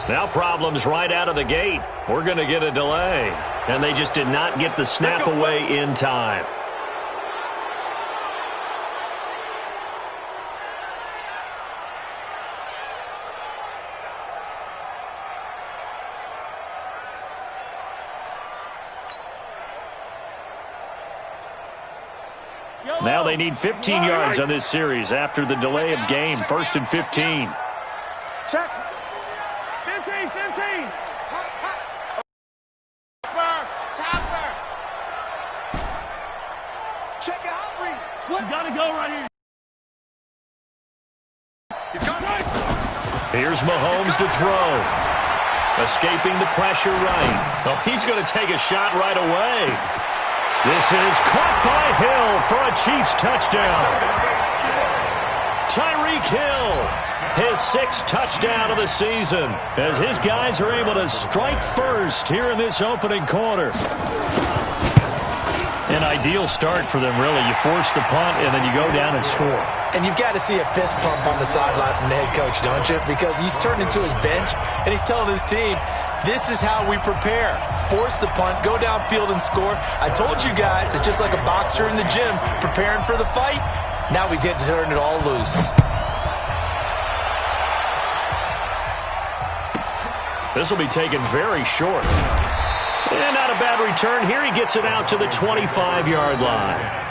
Now problems right out of the gate. We're going to get a delay. And they just did not get the snap away in time. Now they need 15 yards on this series after the delay of game. 1st and 15. Check. 15. Chopper. Check it out, Reed. Slip. You gotta go right here. He's got it. Here's Mahomes to throw. Escaping the pressure right. Oh, he's going to take a shot right away. This is caught by Hill for a Chiefs touchdown. Tyreek Hill, his 6th touchdown of the season, as his guys are able to strike first here in this opening quarter. An ideal start for them, really. You force the punt, and then you go down and score. And you've got to see a fist pump on the sideline from the head coach, don't you? Because he's turned into his bench, and he's telling his team, this is how we prepare. Force the punt, go downfield and score. I told you guys, it's just like a boxer in the gym preparing for the fight. Now we get to turn it all loose. This will be taken very short. And not a bad return here. He gets it out to the 25-yard line.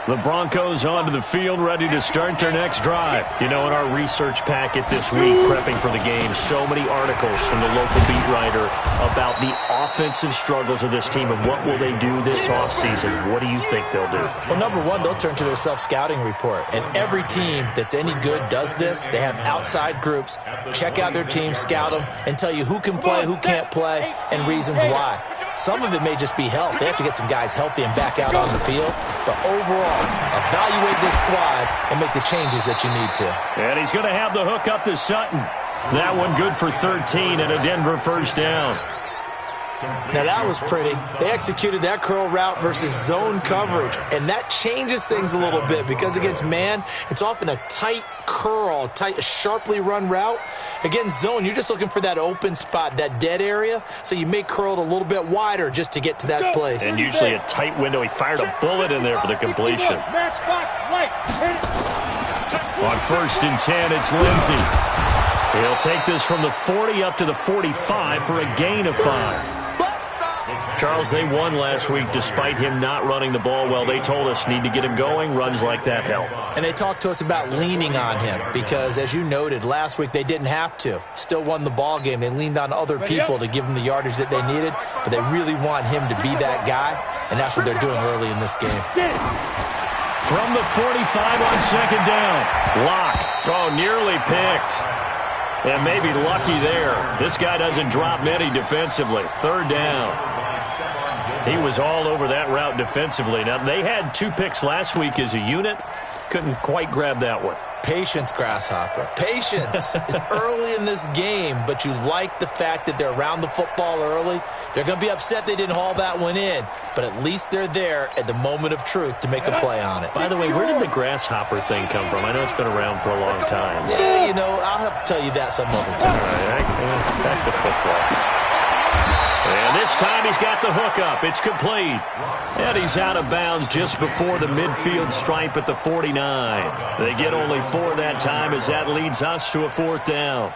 The Broncos onto the field, ready to start their next drive. You know, in our research packet this week, prepping for the game, so many articles from the local beat writer about the offensive struggles of this team and what will they do this offseason. What do you think they'll do? Well, number one, they'll turn to their self-scouting report. And every team that's any good does this. They have outside groups. Check out their team, scout them, and tell you who can play, who can't play, and reasons why. Some of it may just be health. They have to get some guys healthy and back out on the field. But overall, evaluate this squad and make the changes that you need to. And he's going to have the hook up to Sutton. That one good for 13 and a Denver first down. Now, that was pretty. They executed that curl route versus zone coverage, and that changes things a little bit because against man, it's often a tight curl, tight, sharply run route. Against zone, you're just looking for that open spot, that dead area, so you may curl it a little bit wider just to get to that place. And usually a tight window. He fired a bullet in there for the completion. On 1st and 10, it's Lindsey. He'll take this from the 40 up to the 45 for a gain of 5. Charles, they won last week despite him not running the ball well. They told us need to get him going. Runs like that help. And they talked to us about leaning on him because, as you noted, last week they didn't have to. Still won the ball game. They leaned on other people to give them the yardage that they needed, but they really want him to be that guy, and that's what they're doing early in this game. From the 45 on 2nd down. Lock. Oh, nearly picked. And maybe lucky there. This guy doesn't drop many defensively. 3rd down. He was all over that route defensively. Now, they had 2 picks last week as a unit. Couldn't quite grab that one. Patience, Grasshopper. Patience is early in this game, but you like the fact that they're around the football early. They're going to be upset they didn't haul that one in, but at least they're there at the moment of truth to make a play on it. By the way, where did the Grasshopper thing come from? I know it's been around for a long time. Yeah, you know, I'll have to tell you that some other time. All right, back to football. And this time he's got the hook up. It's complete. And he's out of bounds just before the midfield stripe at the 49. They get only 4 that time as that leads us to a 4th down.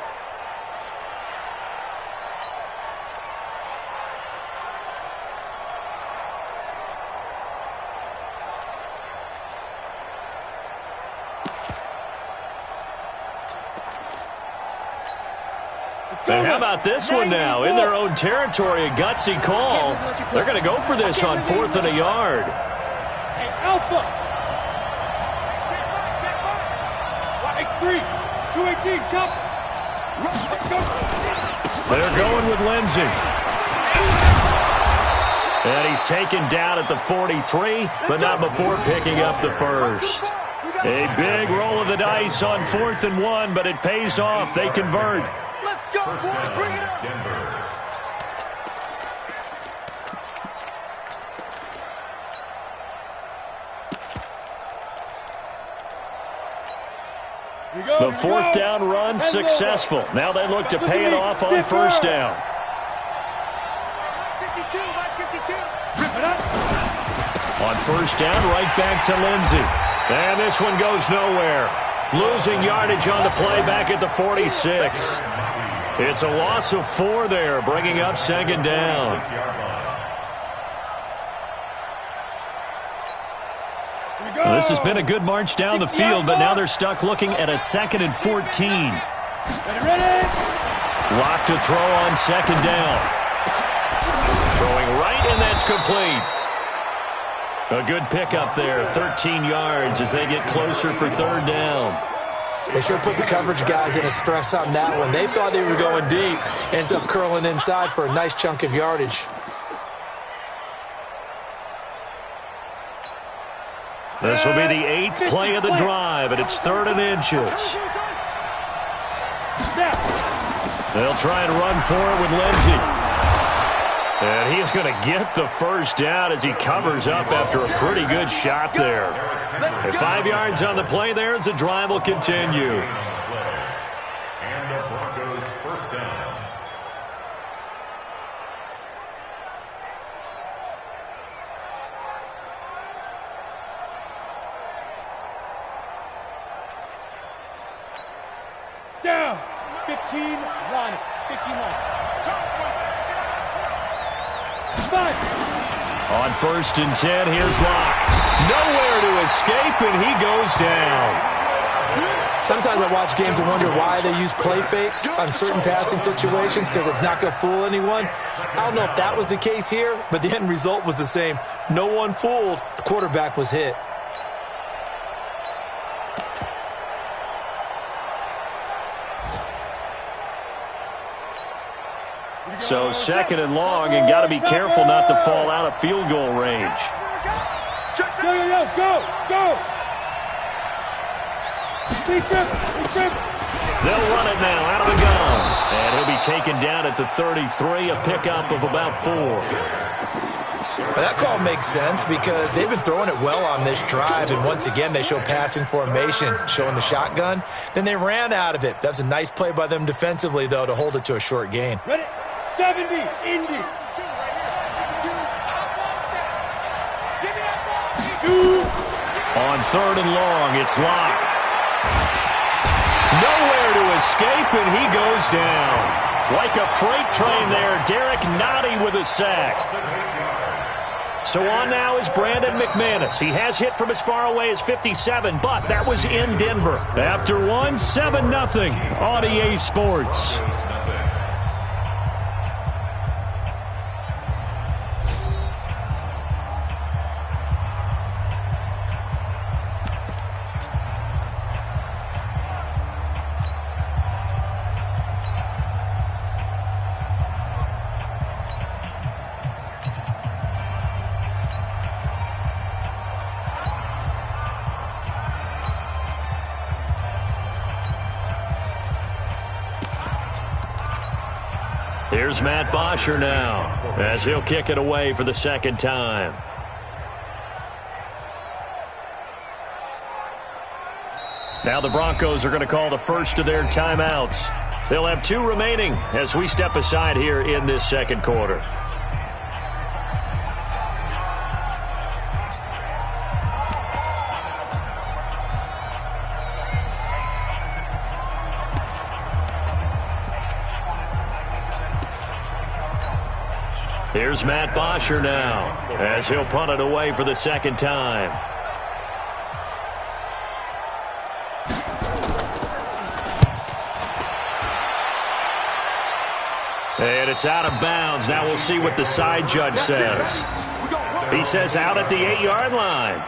And how about this one now? In their own territory, a gutsy call. They're going to go for this on 4th and a yard. Hey, Alpha. X3, 218, jump. They're going with Lindsey. And he's taken down at the 43, but not before picking up the first. A big roll of the dice on 4th and 1, but it pays off. They convert. Let's go, boys. Bring it up. The 4th down run successful. Now they look to pay it off on 1st down. 52, 52. On 1st down, right back to Lindsey. And this one goes nowhere. Losing yardage on the play back at the 46. It's a loss of 4 there, bringing up 2nd down. This has been a good march down the field, but now they're stuck looking at a 2nd and 14. Ready? Lock to throw on 2nd down. Throwing right, and that's complete. A good pickup there, 13 yards as they get closer for 3rd down. They sure put the coverage guys in a stress on that one. They thought they were going deep. Ends up curling inside for a nice chunk of yardage. This will be the 8th play of the drive, and it's 3rd and inches. They'll try and run for it with Lindsey. And he's going to get the 1st down as he covers up after a pretty good shot there. And 5 yards on the play there as the drive will continue. And the Broncos 1st down. Down. 15 line. 15 line. On 1st and 10, here's Locke. Nowhere to escape, and he goes down. Sometimes I watch games and wonder why they use play fakes on certain passing situations, because it's not going to fool anyone. I don't know if that was the case here, but the end result was the same. No one fooled. The quarterback was hit. So 2nd and long, and got to be careful not to fall out of field goal range. Go. They'll run it now out of the gun. And he'll be taken down at the 33, a pickup of about 4. But that call makes sense because they've been throwing it well on this drive, and once again they show passing formation, showing the shotgun. Then they ran out of it. That's a nice play by them defensively, though, to hold it to a short gain. Ready? 70, Indy. On 3rd and long, it's Locke. Nowhere to escape, and he goes down. Like a freight train there, Derek Nottie with a sack. So on now is Brandon McManus. He has hit from as far away as 57, but that was in Denver. After 7-0 on EA Sports. Here's Matt Bosher now as he'll kick it away for the 2nd time. Now the Broncos are going to call the first of their timeouts. They'll have 2 remaining as we step aside here in this 2nd quarter. Here's Matt Bosher now as he'll punt it away for the 2nd time. And it's out of bounds. Now we'll see what the side judge says. He says out at the 8-yard line.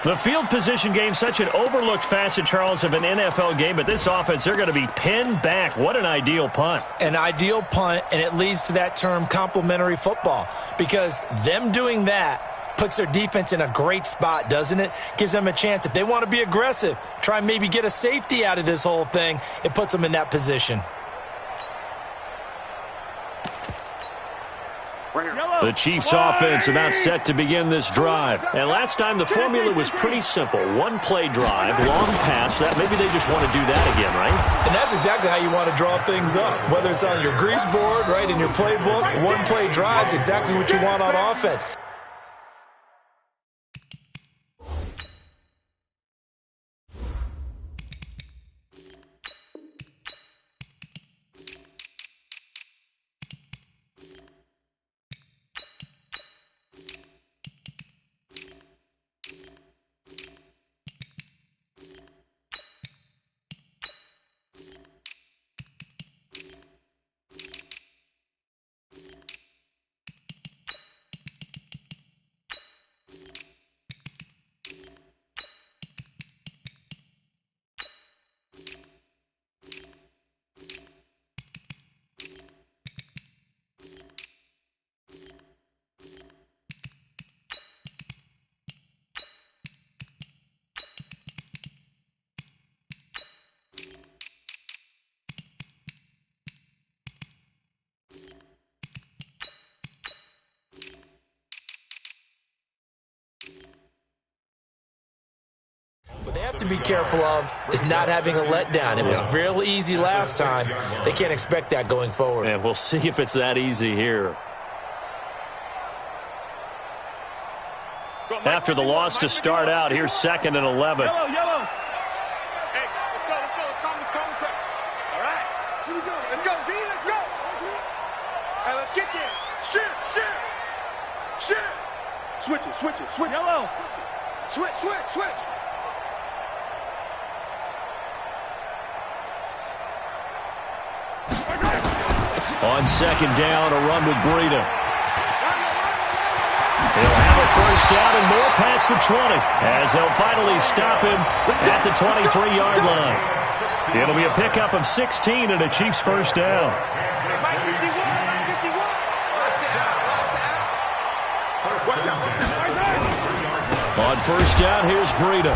The field position game, such an overlooked facet, Charles, of an NFL game, but this offense, they're going to be pinned back. What an ideal punt. An ideal punt, and it leads to that term complementary football, because them doing that Puts their defense in a great spot, doesn't it? Gives them a chance. If they want to be aggressive, try and maybe get a safety out of this whole thing, it puts them in that position. The Chiefs offense about set to begin this drive. And last time the formula was pretty simple. One play drive, long pass. That maybe they just want to do that again, right? And that's exactly how you want to draw things up. Whether it's on your grease board, right, in your playbook, one play drive is exactly what you want on offense. What they have to be careful of is not having a letdown. It was real easy last time. They can't expect that going forward. And we'll see if it's that easy here. After the loss to start out, here's 2nd and 11. Yellow. Hey, let's go. Calm the all right, here we go. Let's go, D. Let's go. Hey, let's get there. Shoot. Switch it. Yellow. Switch. On 2nd down, a run with Breida. He'll have a 1st down and more past the 20 as they'll finally stop him at the 23-yard line. It'll be a pickup of 16 and a Chiefs 1st down. On 1st down, here's Breida.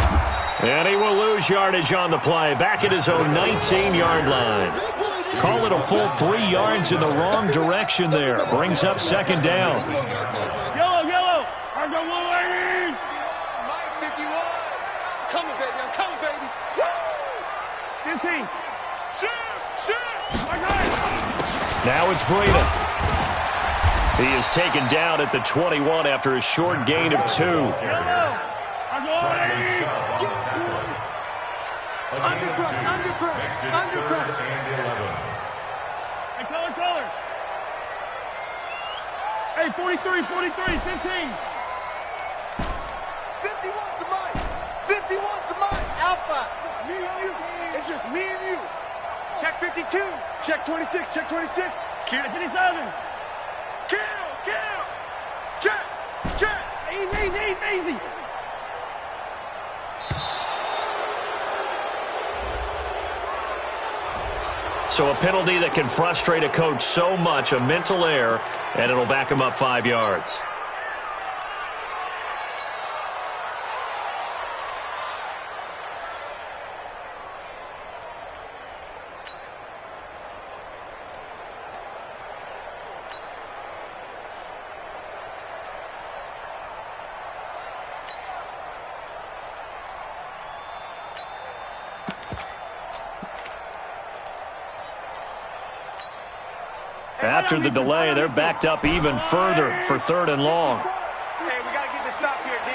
And he will lose yardage on the play. Back at his own 19-yard line. Call it a full 3 yards in the wrong direction there. Brings up 2nd down. Yellow. I'm going Wolverine. Mike 51. I'm coming, baby. Woo! 15. Shoot. Now it's Breida. He is taken down at the 21 after a short gain of 2. Yellow. I'm going Undercrunch. Hey, color. Hey, 43, 15. 51's the mic. 51's the mic. Alpha. It's just me and you. Check 52. Check 26. Check 27. Kill. Check. Easy. So a penalty that can frustrate a coach so much, a mental error, and it'll back him up 5 yards. After the delay, they're backed up even further for 3rd and long. Hey, we got to get this stop here, D.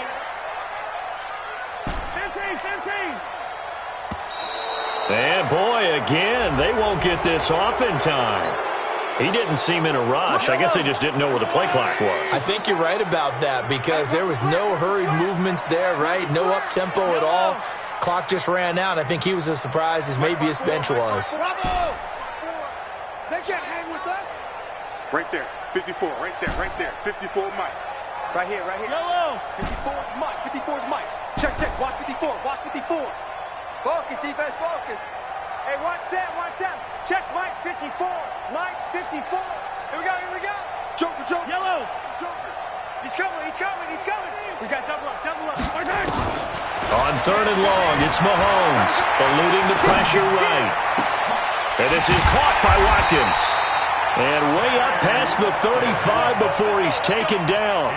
15. And boy, again, they won't get this off in time. He didn't seem in a rush. I guess they just didn't know where the play clock was. I think you're right about that because there was no hurried movements there, right? No up-tempo at all. Clock just ran out. I think he was as surprised as maybe his bench was. Bravo! They can't hang with us. Right there, 54, right there, 54 Mike. Right here. Yellow! 54 Mike, 54's Mike. Check, watch 54. Focus, defense, focus. Hey, watch Sam. Check Mike, 54. Mike, 54. Here we go. Joker. Yellow! Joker. He's coming. third and long. It's Mahomes eluding the pressure right. And this is caught by Watkins. And way up past the 35 before he's taken down.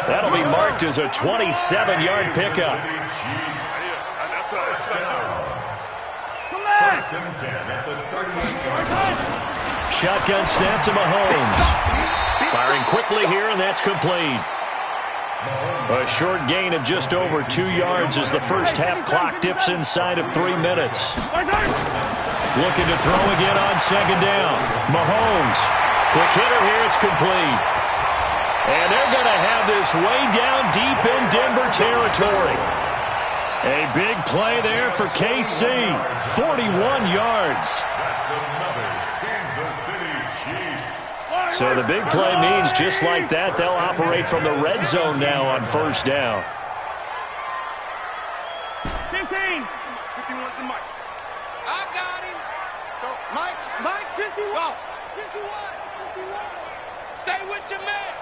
That'll be marked as a 27-yard pickup. Shotgun snap to Mahomes. Firing quickly here, and that's complete. A short gain of just over 2 yards as the first half clock dips inside of 3 minutes. Looking to throw again on second down. Mahomes. Quick hitter here, it's complete. And they're going to have this way down deep in Denver territory. A big play there for KC. 41 yards. So the big play means just like that, they'll operate from the red zone now on first down. 15. 51's the Mike. I got him. Go. Mike, 51. 51. Stay with your man.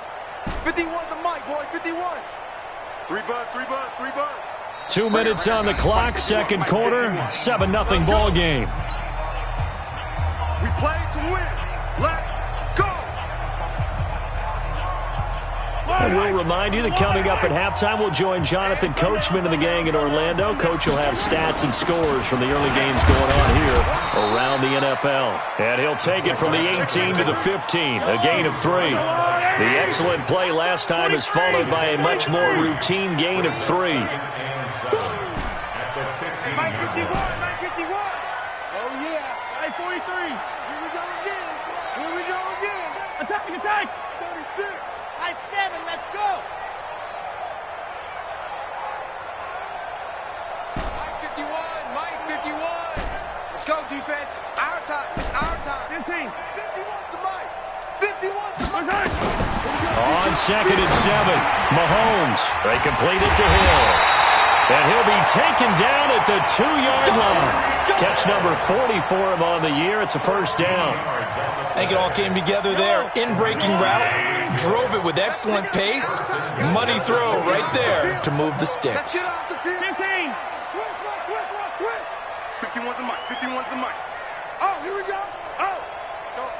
51's the Mike, boy, 51. 3 buzz. 2 minutes on the clock, second quarter, 7-0 ball game. We play to win. Let's go. And we'll remind you that coming up at halftime, we'll join Jonathan Coachman and the gang in Orlando. Coach will have stats and scores from the early games going on here around the NFL. And he'll take it from the 18 to the 15, a gain of 3. The excellent play last time is followed by a much more routine gain of 3. Mike 51. Oh, yeah. Hey, 43. Here we go again. Attack. 36. High 7, let's go. Mike 51. Let's go, defense. Our time. It's our time. 15. 51 to Mike. 51 to Mike. On second and 7, Mahomes. They complete it to Hill. And he'll be taken down at the 2-yard line. Catch number 40 for him on the year. It's a first down. I think it all came together there. In-breaking route, drove it with excellent pace. Money throw right there to move the sticks. 15. Switch. 51's the Mike. Oh, here we go. Oh.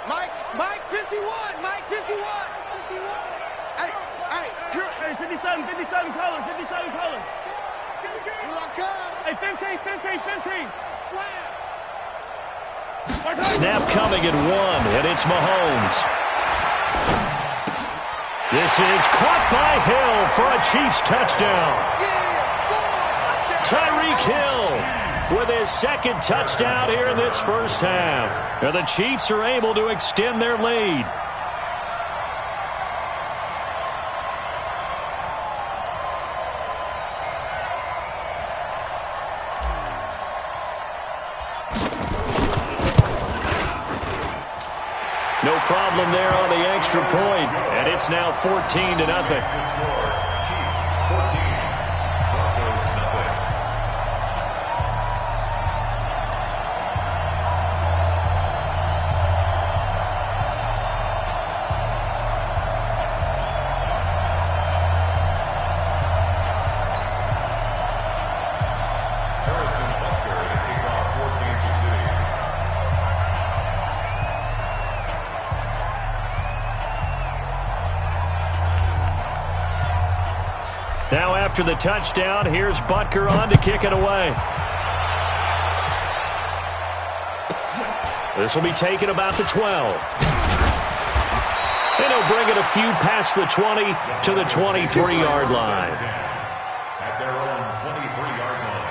Mike 51. Mike 51. Hey. Hey, 57 color. Here I come. Hey, 15. Slam. Snap coming at 1, and it's Mahomes. This is caught by Hill for a Chiefs touchdown. Tyreek Hill with his second touchdown here in this first half. And the Chiefs are able to extend their lead. No problem there on the extra point, and it's now 14-0. Now after the touchdown, here's Butker on to kick it away. This will be taken about the 12. And he'll bring it a few past the 20 to the 23-yard line. At their own 23-yard line.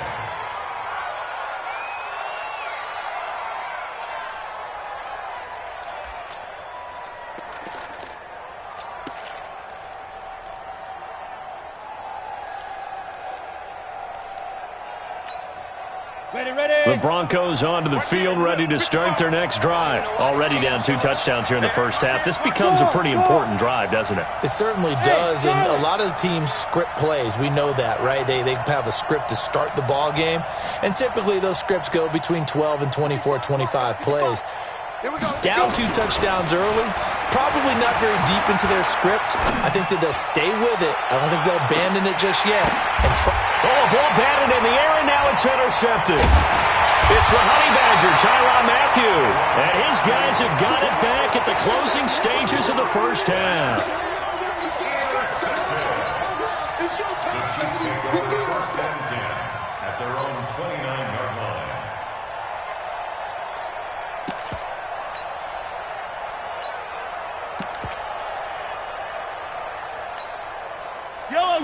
The Broncos onto the field, ready to start their next drive. Already down 2 touchdowns here in the first half. This becomes a pretty important drive, doesn't it? It certainly does, and a lot of the teams script plays. We know that, right? They have a script to start the ball game, and typically those scripts go between 12 and 24, 25 plays. Down 2 touchdowns early. Probably not very deep into their script. I think that they'll stay with it. I don't think they'll abandon it just yet. Ball batted in the air, and now it's intercepted. It's the Honey Badger, Tyrann Mathieu. And his guys have got it back at the closing stages of the first half. First and 10 at their own 29-yard line.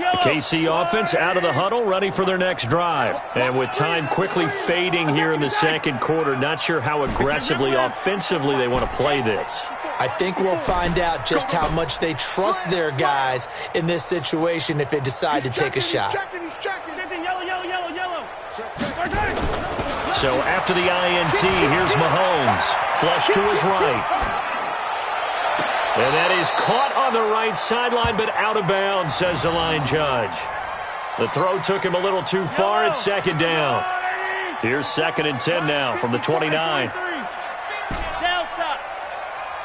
The KC offense out of the huddle, ready for their next drive. And with time quickly fading here in the second quarter, not sure how aggressively, offensively they want to play this. I think we'll find out just how much they trust their guys in this situation if they decide to take a shot. So after the INT, here's Mahomes. Flush to his right. And that is caught on the right sideline, but out of bounds, says the line judge. The throw took him a little too far. It's second down. Here's 2nd and 10 now from the 29. Delta.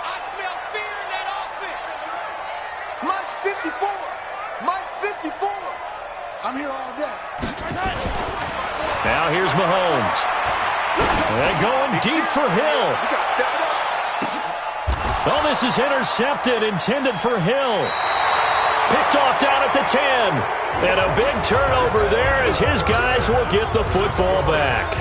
I smell fear in that offense. Mike 54. Mike 54. I'm here all day. Now here's Mahomes. And going deep for Hill. Oh, this is intercepted, intended for Hill. Picked off down at the 10. And a big turnover there as his guys will get the football back.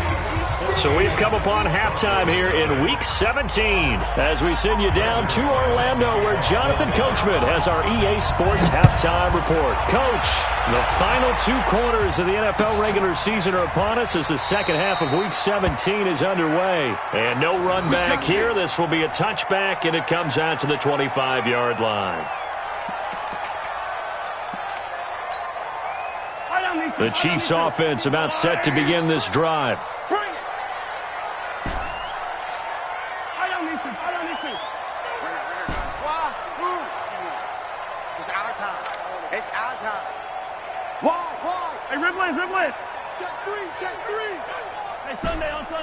So we've come upon halftime here in Week 17 as we send you down to Orlando where Jonathan Coachman has our EA Sports Halftime Report. Coach, the final 2 quarters of the NFL regular season are upon us as the second half of Week 17 is underway. And no run back here. This will be a touchback, and it comes out to the 25-yard line. The Chiefs offense about set to begin this drive. It's our time. Why? Hey, Ripley. Check three. Hey, Sunday. Echo.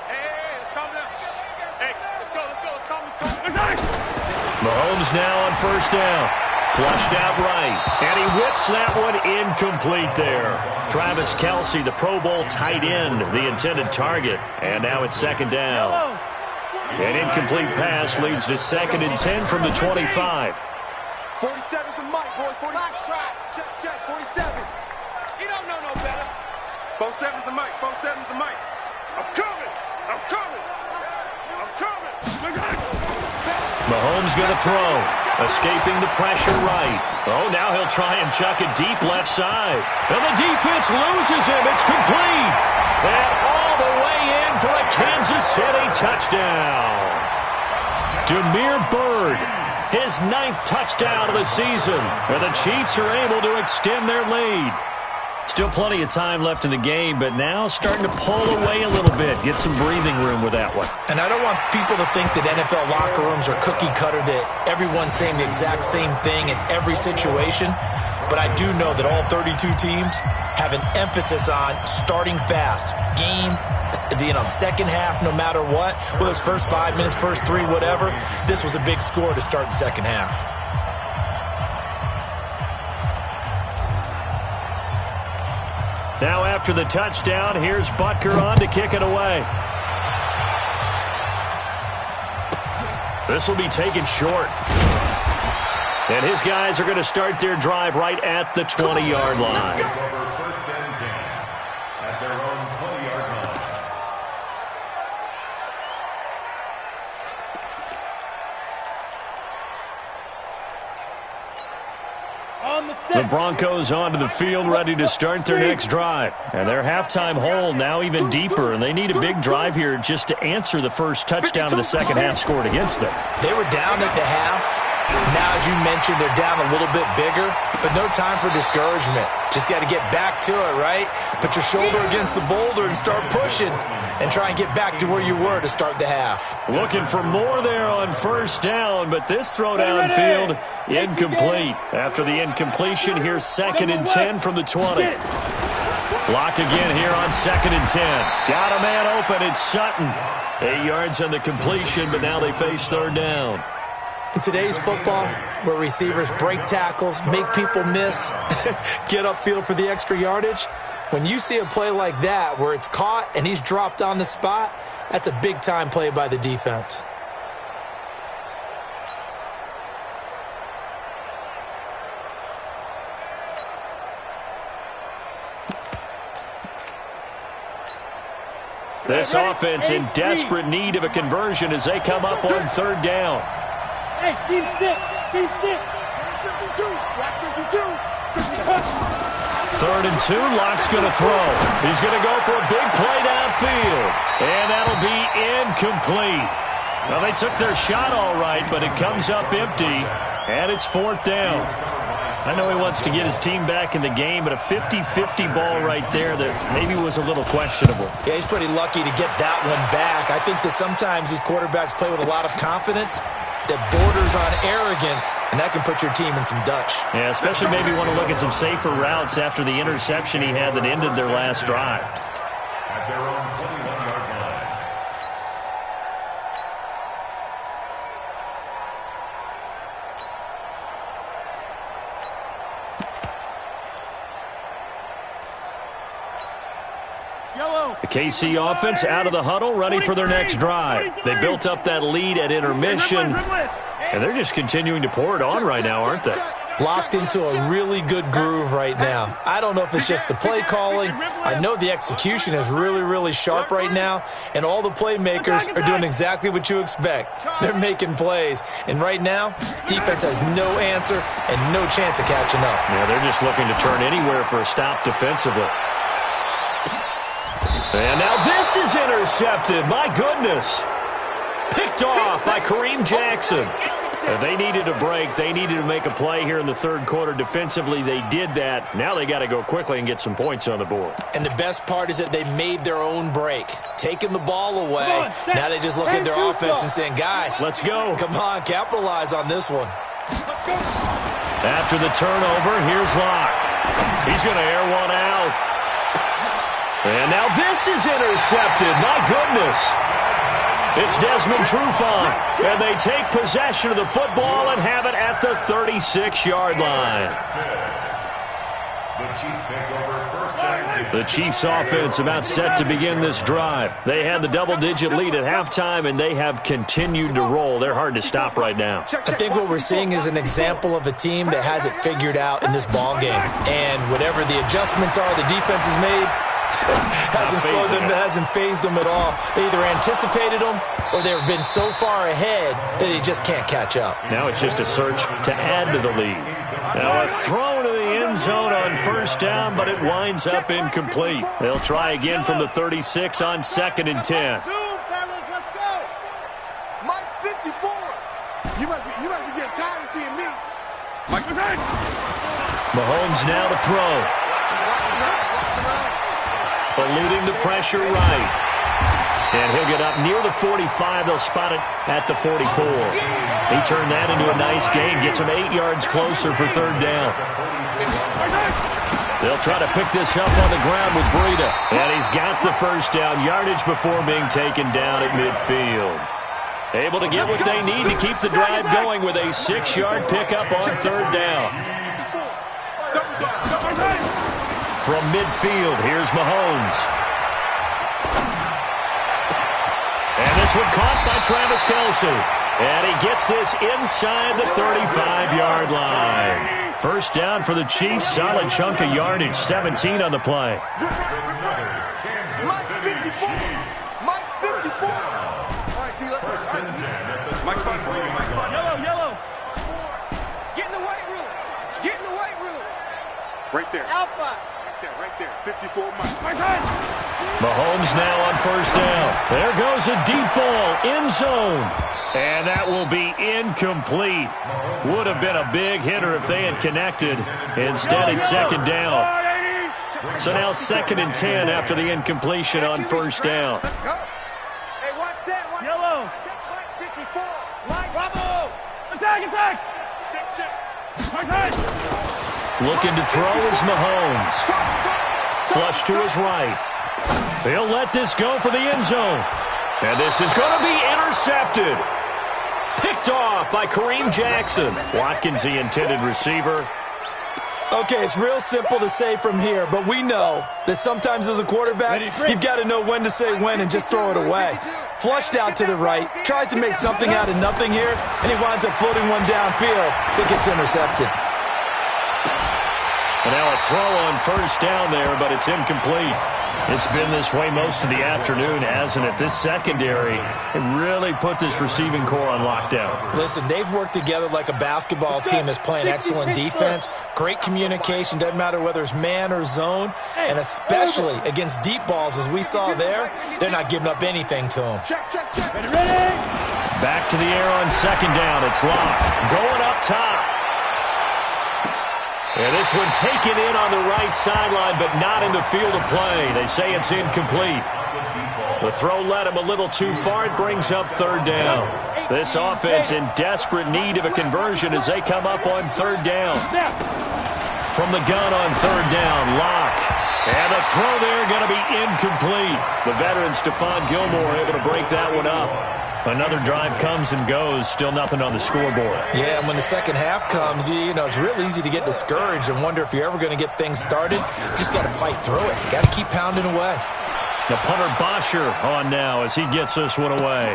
Hey, let's calm down. Hey, let's go. Mahomes now on first down. Flushed out right. And he whips that one incomplete there. Travis Kelce, the Pro Bowl tight end, the intended target. And now it's second down. An incomplete pass leads to 2nd and 10 from the 25. 47's the mic, boys. 45 strike. Check. 47. You don't know no better. 47's the mic. I'm coming. Mahomes going to throw. Escaping the pressure right. Oh, now he'll try and chuck it deep left side. And the defense loses him. It's complete. And all the way in for a Kansas City touchdown. Damiere Byrd, his 9th touchdown of the season. And the Chiefs are able to extend their lead. Still plenty of time left in the game, but now starting to pull away a little bit. Get some breathing room with that one. And I don't want people to think that NFL locker rooms are cookie cutter, that everyone's saying the exact same thing in every situation. But I do know that all 32 teams have an emphasis on starting fast. Second half, no matter what. Whether it's first 5 minutes, first 3, whatever. This was a big score to start the second half. Now after the touchdown, here's Butker on to kick it away. This will be taken short. And his guys are going to start their drive right at the 20-yard line. First and 10 at their own 20-yard line. The Broncos onto the field ready to start their next drive. And their halftime hole now even deeper, and they need a big drive here just to answer the first touchdown of the second half scored against them. They were down at the half. Now, as you mentioned, they're down a little bit bigger, but no time for discouragement. Just got to get back to it, right? Put your shoulder against the boulder and start pushing and try and get back to where you were to start the half. Looking for more there on first down, but this throw downfield incomplete. After the incompletion, here's 2nd and 10 from the 20. Block again here on 2nd and 10. Got a man open. It's Sutton. 8 yards on the completion, but now they face 3rd down. In today's football, where receivers break tackles, make people miss, get upfield for the extra yardage, when you see a play like that where it's caught and he's dropped on the spot, that's a big-time play by the defense. This offense in desperate need of a conversion as they come up on 3rd down. Hey, team 6. Team 6. 52. Black 52. 3rd and 2. Locke's going to throw. He's going to go for a big play downfield. And that'll be incomplete. Well, they took their shot all right, but it comes up empty. And it's 4th down. I know he wants to get his team back in the game, but a 50-50 ball right there that maybe was a little questionable. Yeah, he's pretty lucky to get that one back. I think that sometimes these quarterbacks play with a lot of confidence that borders on arrogance, and that can put your team in some Dutch. Yeah, especially maybe want to look at some safer routes after the interception he had that ended their last drive. At their own 21-yard line. The KC offense out of the huddle, ready for their next drive. They built up that lead at intermission, and they're just continuing to pour it on right now, aren't they? Locked into a really good groove right now. I don't know if it's just the play calling. I know the execution is really, really sharp right now, and all the playmakers are doing exactly what you expect. They're making plays, and right now, defense has no answer and no chance of catching up. Yeah, they're just looking to turn anywhere for a stop defensively. And now this is intercepted. My goodness. Picked off by Kareem Jackson. They needed a break. They needed to make a play here in the 3rd quarter. Defensively, they did that. Now they got to go quickly and get some points on the board. And the best part is that they made their own break. Taking the ball away. Now they just look at their offense and saying, guys, let's go. Come on, capitalize on this one. After the turnover, here's Locke. He's going to air one out. And now this is intercepted. My goodness. It's Desmond Trufant. And they take possession of the football and have it at the 36-yard line. The Chiefs offense about set to begin this drive. They had the double-digit lead at halftime, and they have continued to roll. They're hard to stop right now. I think what we're seeing is an example of a team that has it figured out in this ball game. And whatever the adjustments are the defense has made, hasn't phased them at all. They either anticipated them or they've been so far ahead that they just can't catch up. Now it's just a search to add to the lead. Now a throw to the end zone on 1st down, but it winds up incomplete. They'll try again from the 36 on 2nd and 10. Fellas, let's go. Mike 54. You must be getting tired of seeing me. Mike. Mahomes now to throw. Eluding the pressure right. And he'll get up near the 45. They'll spot it at the 44. He turned that into a nice gain. Gets him 8 yards closer for 3rd down. They'll try to pick this up on the ground with Breida. And he's got the 1st down yardage before being taken down at midfield. Able to get what they need to keep the drive going with a 6-yard pickup on 3rd down. From midfield, here's Mahomes. And this one caught by Travis Kelce. And he gets this inside the 35-yard line. 1st down for the Chiefs. Solid chunk of yardage. 17 on the play. Mike 54. Mike 54. All right, T, let's go. Mike 54. Yellow. Get in the weight room. Get in the weight room. Right there. Alpha. Right there. 54 Mike. Mahomes now on 1st down. There goes a deep ball. End zone. And that will be incomplete. Would have been a big hitter if they had connected. Instead, it's 2nd down. So now 2nd and 10 after the incompletion on 1st down. Let's go. Hey, one set. One. Yellow. Check Mike 54. Mike. Bravo. Attack. Check. Looking to throw is Mahomes. Flush to his right. He'll let this go for the end zone. And this is going to be intercepted. Picked off by Kareem Jackson. Watkins, the intended receiver. Okay, it's real simple to say from here, but we know that sometimes as a quarterback, you've got to know when to say when and just throw it away. Flushed out to the right, tries to make something out of nothing here, and he winds up floating one downfield that gets intercepted. And now a throw on first down there, but it's incomplete. It's been this way most of the afternoon, hasn't it? This secondary, it really put this receiving core on lockdown. Listen, they've worked together like a basketball team that's playing excellent defense, great communication, doesn't matter whether it's man or zone, and especially against deep balls as we saw there, they're not giving up anything to them. Ready? Back to the air on second down. It's locked. Going up top. And this one taken in on the right sideline, but not in the field of play. They say it's incomplete. The throw led him a little too far. It brings up third down. This offense in desperate need of a conversion as they come up on third down. From the gun on third down, Locke. And the throw there going to be incomplete. The veteran Stephon Gilmore able to break that one up. Another drive comes and goes, still nothing on the scoreboard. Yeah, and when the second half comes, you know, it's real easy to get discouraged and wonder if you're ever going to get things started. You just got to fight through it. Got to keep pounding away. The punter Bosher on now as he gets this one away.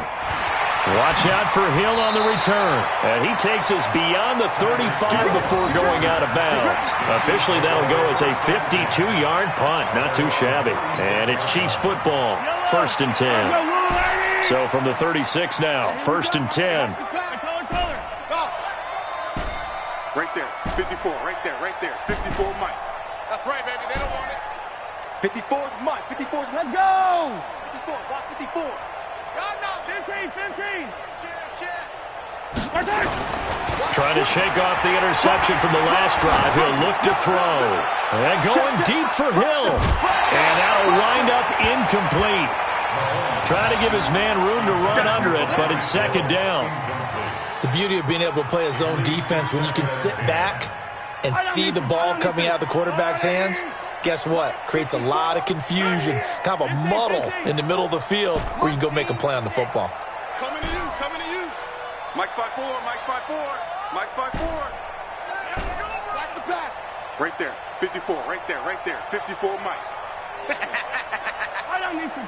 Watch out for Hill on the return. And he takes us beyond the 35 before going out of bounds. Officially, that'll go as a 52-yard punt. Not too shabby. And it's Chiefs football, 1st and 10. So from the 36 now, 1st and 10. Right there, 54, right there, 54 Mike. That's right, baby, they don't want it. 54 is Mike, 54 is Let's go! 54, watch 54. God, no. 15. Trying to shake off the interception from the last drive. He'll look to throw. And going deep for Hill. And that'll wind up incomplete. Trying to give his man room to run under it, but it's second down. The beauty of being able to play a zone defense when you can sit back and see the ball coming out of the quarterback's hands, guess what? Creates a lot of confusion, kind of a muddle in the middle of the field where you can go make a play on the football. Coming to you. Mike's by 4, Mike's by 4. Watch the pass. Right there, 54, right there, 54 Mike. I don't need to.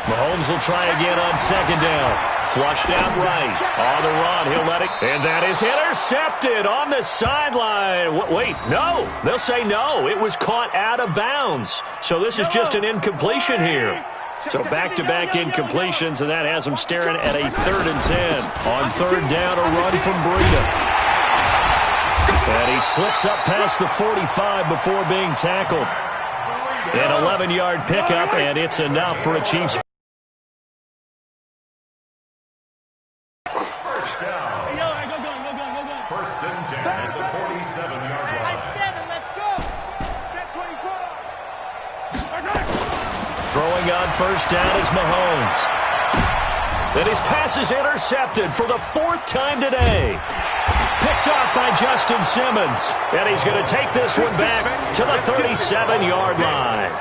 Mahomes will try again on second down. Flushed out right. On the run, he'll let it. And that is intercepted on the sideline. Wait, no. They'll say no. It was caught out of bounds. So this is just an incompletion here. So back-to-back incompletions, and that has them staring at a 3rd and 10. On third down, a run from Breida. And he slips up past the 45 before being tackled. An 11-yard pickup, and it's enough for a Chiefs. First down. Go. 1st and 10 at the 47-yard line. 7, let's go. Check 24. Throwing on first down is Mahomes. And his pass is intercepted for the 4th time today. Picked off by Justin Simmons. And he's going to take this one back to the 37-yard line.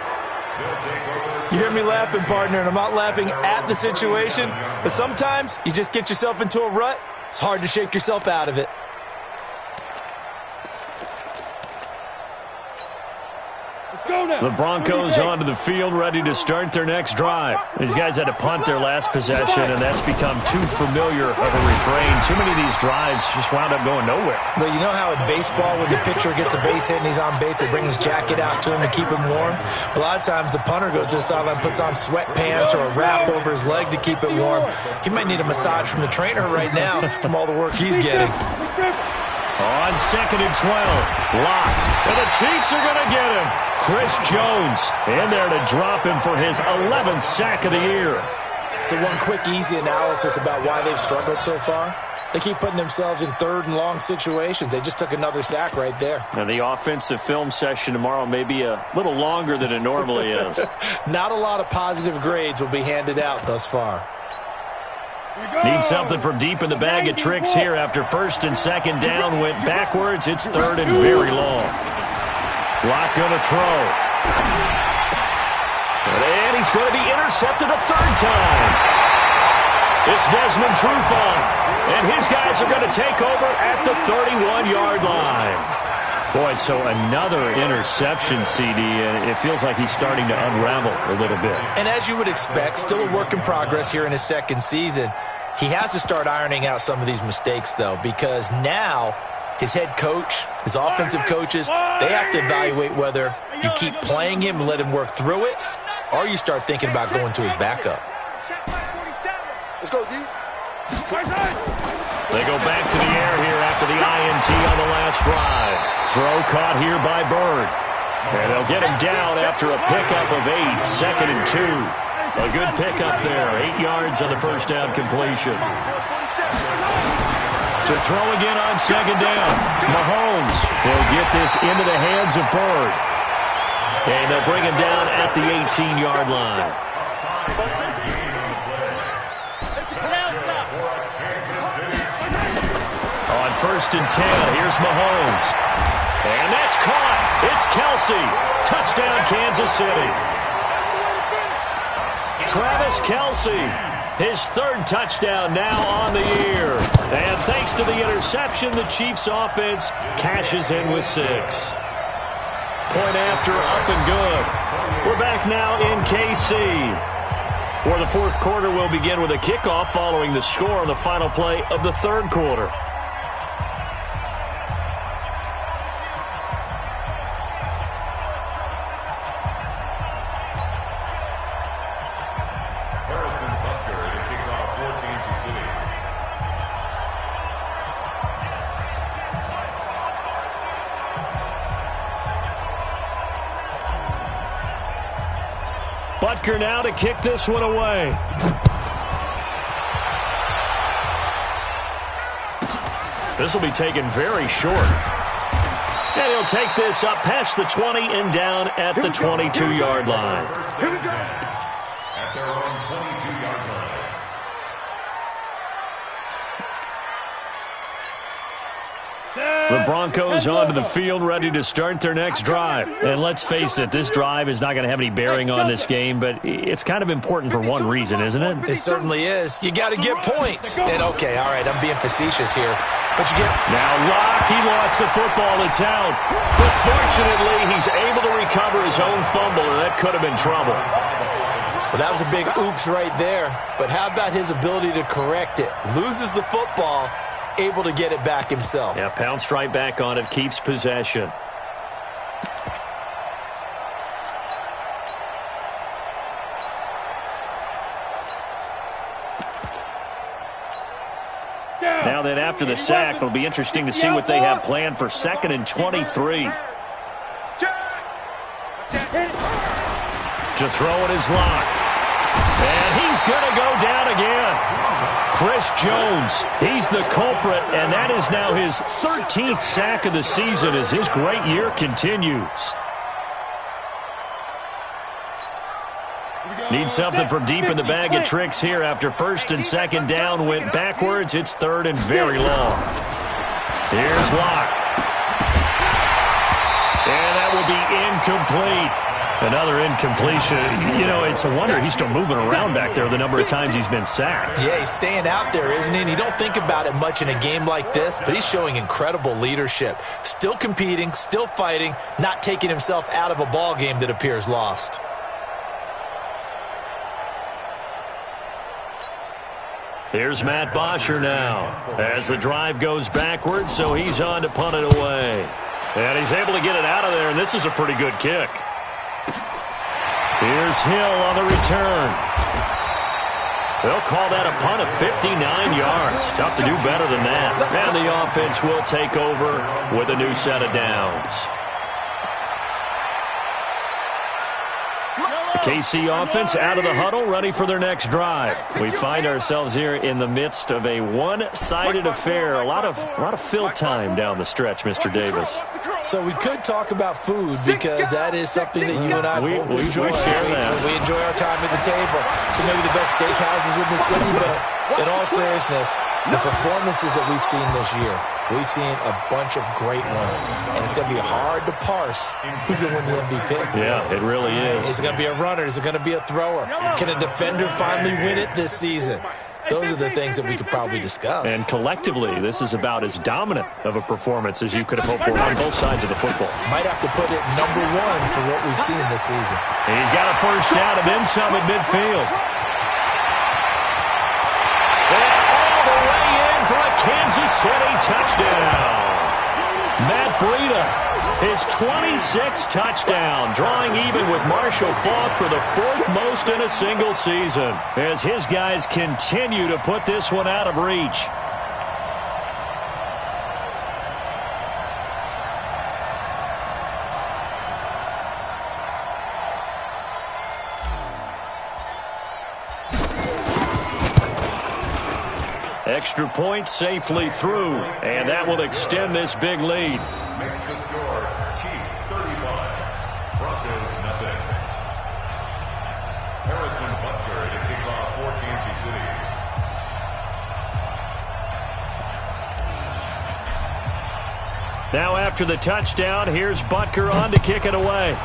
You hear me laughing, partner, and I'm not laughing at the situation, but sometimes you just get yourself into a rut. It's hard to shake yourself out of it. The Broncos onto the field, ready to start their next drive. These guys had to punt their last possession, and that's become too familiar of a refrain. Too many of these drives just wound up going nowhere. But you know how in baseball, when the pitcher gets a base hit and he's on base, they bring his jacket out to him to keep him warm? A lot of times the punter goes to the sideline, puts on sweatpants or a wrap over his leg to keep it warm. He might need a massage from the trainer right now from all the work he's getting. On 2nd and 12, Locke. And the Chiefs are going to get him. Chris Jones in there to drop him for his 11th sack of the year. So one quick, easy analysis about why they've struggled so far. They keep putting themselves in 3rd and long situations. They just took another sack right there. And the offensive film session tomorrow may be a little longer than it normally is. Not a lot of positive grades will be handed out thus far. Need something from deep in the bag of tricks here after 1st and 2nd down went backwards. It's 3rd and very long. Locke going to throw. And he's going to be intercepted a third time. It's Desmond Trufant, and his guys are going to take over at the 31-yard line. Boy, so another interception, CD, and it feels like he's starting to unravel a little bit. And as you would expect, still a work in progress here in his second season. He has to start ironing out some of these mistakes, though, because now his head coach, his offensive coaches, they have to evaluate whether you keep playing him and let him work through it, or you start thinking about going to his backup. Let's go, D. They go back to the air here after the INT on the last drive. Throw caught here by Bird. And they'll get him down after a pickup of 8, 2nd and 2. A good pickup there, 8 yards on the first down completion. To throw again on 2nd down. Mahomes will get this into the hands of Bird. And they'll bring him down at the 18-yard line. On 1st and 10, here's Mahomes. And that's caught. It's Kelsey. Touchdown, Kansas City. Travis Kelsey, his 3rd touchdown now on the year. And thanks to the interception, the Chiefs' offense cashes in with 6. Point after, up and good. We're back now in KC, where the 4th quarter will begin with a kickoff following the score on the final play of the 3rd quarter. Butker now to kick this one away. This will be taken very short. And he'll take this up past the 20 and down at the 22-yard line. Here we go. At their own 22-yard line. The Broncos onto the field, ready to start their next drive. And let's face it, this drive is not going to have any bearing on this game, but it's kind of important for one reason, isn't it? It certainly is. You got to get points. And okay, all right, I'm being facetious here, but you get... Now Locke, he lost the football. It's out. But fortunately, he's able to recover his own fumble, and that could have been trouble. Well, that was a big oops right there. But how about his ability to correct it? Loses the football, able to get it back himself. Yeah, pounced right back on it, keeps possession. Now then, after the sack, it'll be interesting to see what they have planned for 2nd and 23. To throw it is Locke. And he's going to go down again. Chris Jones, he's the culprit, and that is now his 13th sack of the season as his great year continues. Need something from deep in the bag of tricks here after 1st and 2nd down went backwards. It's 3rd and very long. Here's Locke. And that will be incomplete. Another incompletion. You know, it's a wonder he's still moving around back there the number of times he's been sacked. Yeah, he's staying out there, isn't he? And you don't think about it much in a game like this, but he's showing incredible leadership. Still competing, still fighting, not taking himself out of a ball game that appears lost. Here's Matt Bosher now as the drive goes backwards, so he's on to punt it away. And he's able to get it out of there, and this is a pretty good kick. Here's Hill on the return. They'll call that a punt of 59 yards. Tough to do better than that. And the offense will take over with a new set of downs. The KC offense out of the huddle, ready for their next drive. We find ourselves here in the midst of a one-sided affair. A lot of fill time down the stretch, Mr. Davis. So we could talk about food because that is something that you and I both enjoy. We share that. We enjoy our time at the table. So maybe the best steakhouses in the city, but In all seriousness, the performances that we've seen this year, we've seen a bunch of great ones, and it's going to be hard to parse who's going to win the MVP. Yeah, it really is. Is it going to be a runner? Is it going to be a thrower? Can a defender finally win it this season? Those are the things that we could probably discuss. And collectively, this is about as dominant of a performance as you could have hoped for on both sides of the football. Might have to put it #1 for what we've seen this season. He's got a first down and then some at midfield. And all the way in for a Kansas City touchdown. Matt Breida, his 26th touchdown, drawing even with Marshall Faulk for the 4th most in a single season, as his guys continue to put this one out of reach. Extra point safely through, and that will extend this big lead. Makes the score Chiefs 35, Broncos nothing. Harrison Butker to kick off for Kansas City. Now after the touchdown, here's Butker on to kick it away.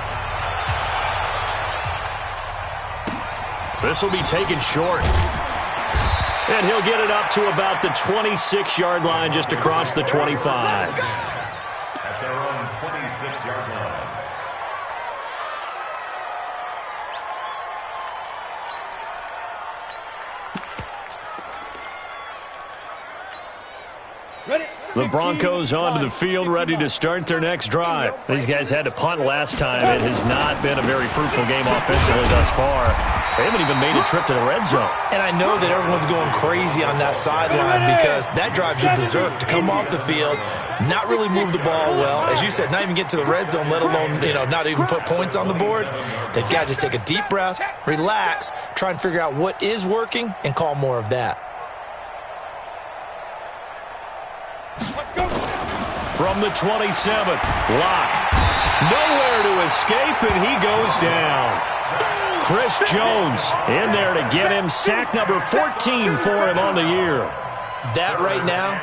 This will be taken short. And he'll get it up to about the 26-yard line, just across the 25. At their own 26-yard line. The Broncos onto the field, ready to start their next drive. These guys had to punt last time. It has not been a very fruitful game offensively thus far. They haven't even made a trip to the red zone. And I know that everyone's going crazy on that sideline because that drives you berserk to come off the field, not really move the ball well. As you said, not even get to the red zone, let alone, not even put points on the board. They've got to just take a deep breath, relax, try and figure out what is working, and call more of that. From the 27th, Locke. Nowhere to escape, and he goes down. Chris Jones in there to get him sack number 14 for him on the year. That right now,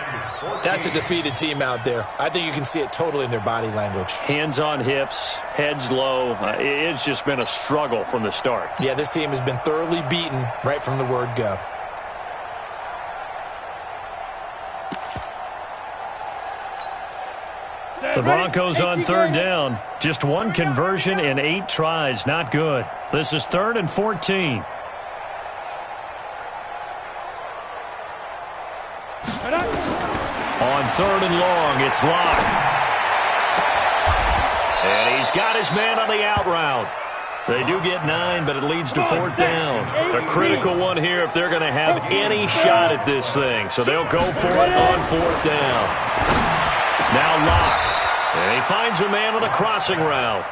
that's a defeated team out there. I think you can see it totally in their body language. Hands on hips, heads low. It's just been a struggle from the start. Yeah, this team has been thoroughly beaten right from the word go. The Broncos on third down. Just one conversion in 8 tries. Not good. This is 3rd and 14. On 3rd and long, it's Locke. And he's got his man on the out route. They do get 9, but it leads to 4th down. A critical one here if they're going to have any shot at this thing. So they'll go for it on 4th down. Now Locke. And he finds a man on a crossing route.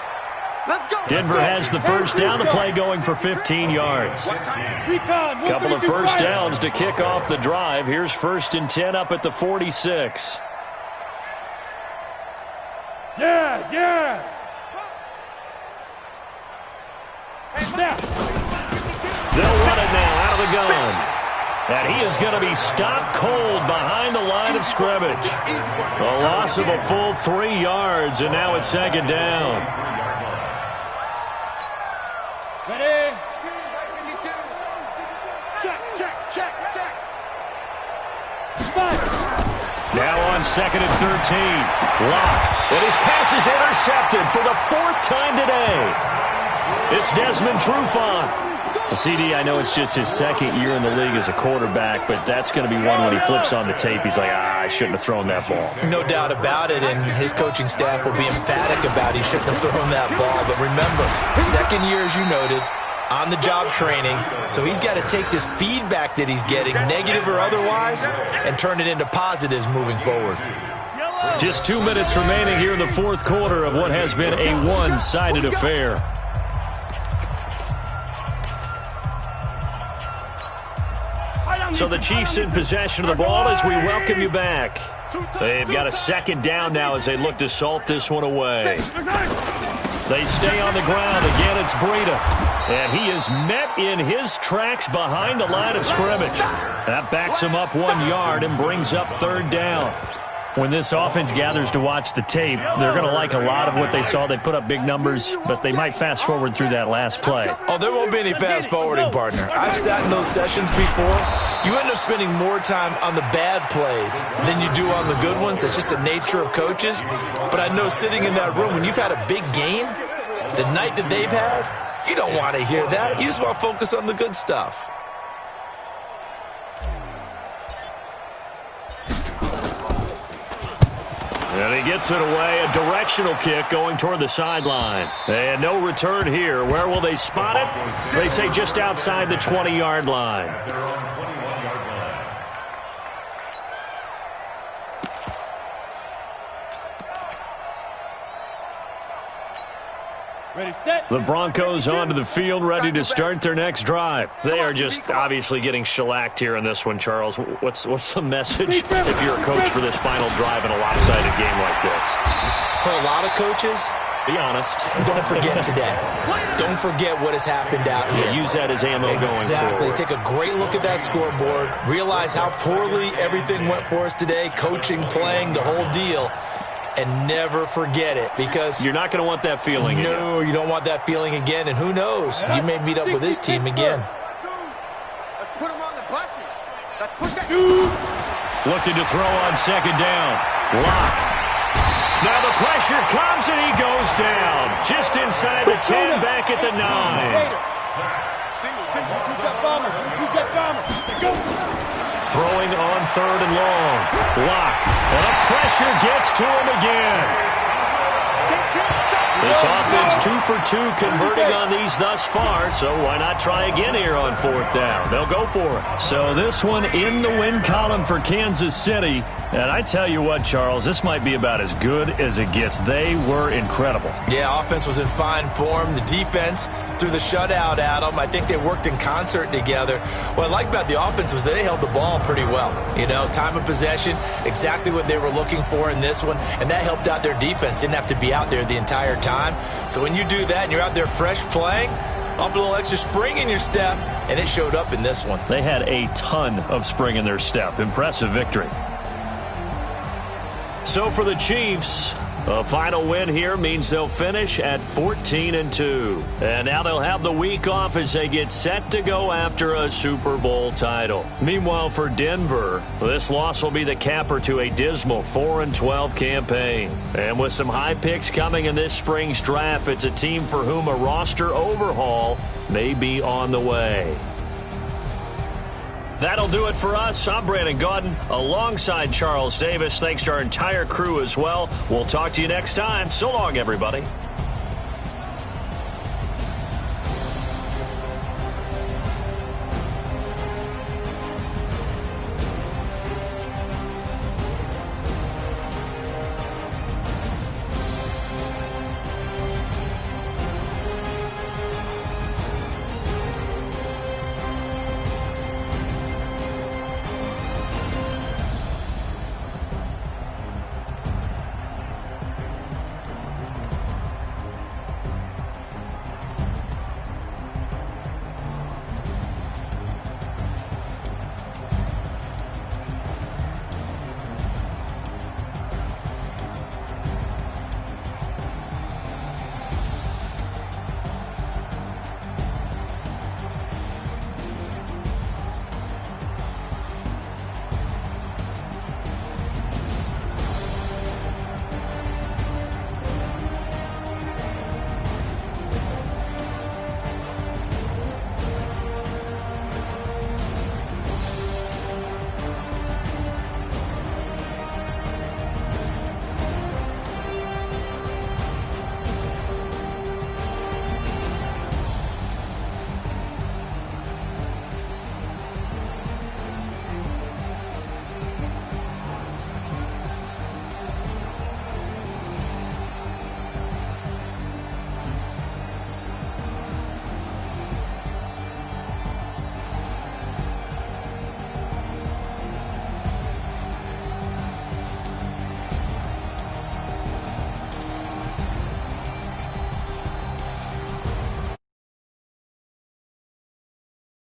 Denver has the first down. The play going for 15 yards. Couple of first downs to kick off the drive. Here's 1st and 10 up at the 46. Yes. They'll run it now out of the gun. And he is going to be stopped cold behind the line of scrimmage. A loss of a full 3 yards, and now it's 2nd down. Ready? Check. Now on 2nd and 13. Locke. And his pass is intercepted for the 4th time today. It's Desmond Trufant. CD, I know it's just his 2nd year in the league as a quarterback, but that's going to be one when he flips on the tape. He's like, I shouldn't have thrown that ball. No doubt about it, and his coaching staff will be emphatic about he shouldn't have thrown that ball. But remember, 2nd year, as you noted, on-the-job training, so he's got to take this feedback that he's getting, negative or otherwise, and turn it into positives moving forward. Just 2 minutes remaining here in the 4th quarter of what has been a one-sided affair. So the Chiefs in possession of the ball as we welcome you back. They've got a 2nd down now as they look to salt this one away. They stay on the ground. Again, it's Breida. And he is met in his tracks behind the line of scrimmage. That backs him up 1 yard and brings up third down. When this offense gathers to watch the tape, they're going to like a lot of what they saw. They put up big numbers, but they might fast forward through that last play. Oh, there won't be any fast forwarding, partner. I've sat in those sessions before. You end up spending more time on the bad plays than you do on the good ones. That's just the nature of coaches. But I know sitting in that room, when you've had a big game, the night that they've had, you don't want to hear that. You just want to focus on the good stuff. And he gets it away, a directional kick going toward the sideline. And no return here. Where will they spot it? They say just outside the 20-yard line. They're on 21-yard line. Ready, set. The Broncos onto the field, ready to start their next drive. They are just obviously getting shellacked here in this one, Charles. What's the message if you're a coach for this final drive in a lopsided game like this? For a lot of coaches, be honest. Don't forget today. Don't forget what has happened out here. Use that as ammo going forward. Exactly. Take a great look at that scoreboard. Realize how poorly everything went for us today, coaching, playing, the whole deal. And never forget it, because you're not going to want that feeling again. No, you don't want that feeling again. And who knows? You may meet up with this team again. Let's put them on the buses. Let's put that. Looking to throw on second down. Lock. Now the pressure comes and he goes down. Just inside the 10, back at the 9. Two-jet bomber. Two-jet bomber. Go. Throwing on third and long. Lock. And a pressure gets to him again. This offense 2 for 2 converting on these thus far, so why not try again here on fourth down? They'll go for it. So this one in the win column for Kansas City. And I tell you what, Charles, this might be about as good as it gets. They were incredible. Yeah, offense was in fine form. The defense threw the shutout at them. I think they worked in concert together. What I like about the offense was they held the ball pretty well. You know, time of possession, exactly what they were looking for in this one, and that helped out their defense. Didn't have to be out there the entire time. So when you do that and you're out there fresh playing, off a little extra spring in your step, and it showed up in this one. They had a ton of spring in their step. Impressive victory. So for the Chiefs, a final win here means they'll finish at 14-2. And now they'll have the week off as they get set to go after a Super Bowl title. Meanwhile, for Denver, this loss will be the capper to a dismal 4-12 campaign. And with some high picks coming in this spring's draft, it's a team for whom a roster overhaul may be on the way. That'll do it for us. I'm Brandon Gaudin alongside Charles Davis. Thanks to our entire crew as well. We'll talk to you next time. So long, everybody.